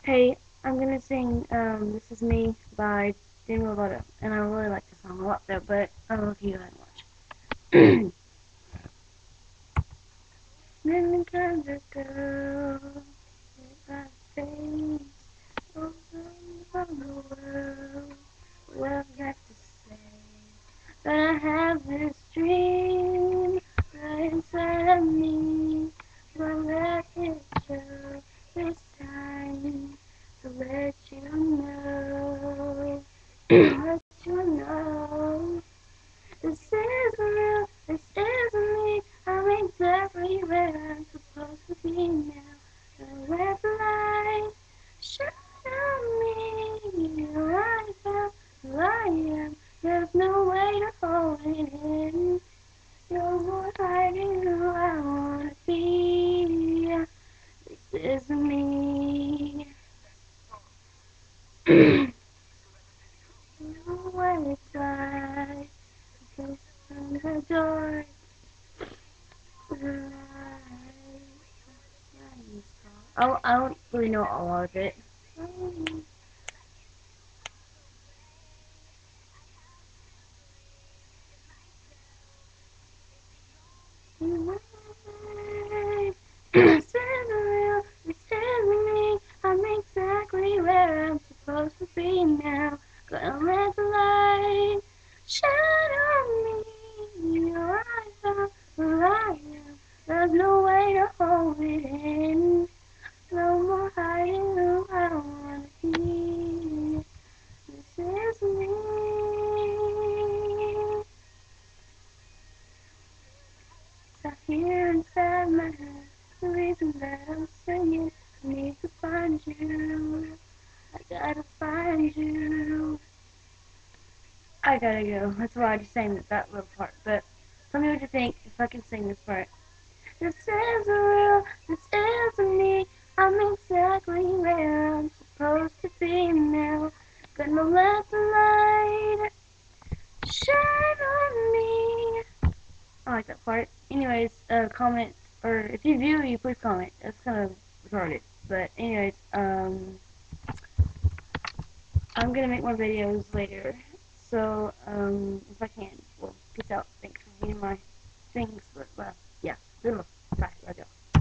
Hey, I'm gonna sing This Is Me by Demi Lovato, and I really like the song a lot though, but I don't know if you guys watch. Many times ago, I face over the world, what I've got to say, but I have this dream right inside of me, won't let it show this time to let you know. Let you know this is real, this is me. I'm exactly where I'm supposed to be now. Gonna let the light shine on me. You know right now who I am. There's no way to hold it in. No more hiding who I wanna be. This is me. You know what it's like. Just from the door. Oh, I don't really know all of it. This is real, this is me. I'm exactly where I'm supposed to be now. Gonna let the light shine on me. You're right now, who I am. There's no way to hold it in. No more hiding who I wanna be. This is me. It's out here inside my head. The reason that I'm singing, I need to find you. I gotta find you. I gotta go. That's why I just sang that little part. But tell me what you think if I can sing this part. This is real. This is me. I'm exactly where I'm supposed to be now. Gonna let the light shine on me. I like that part. Anyways, comment, or if you view, you please comment. That's kind of retarded. But anyways, I'm gonna make more videos later. So, if I can. Well, peace out. Thanks for viewing my things. But, well, yeah. Good luck.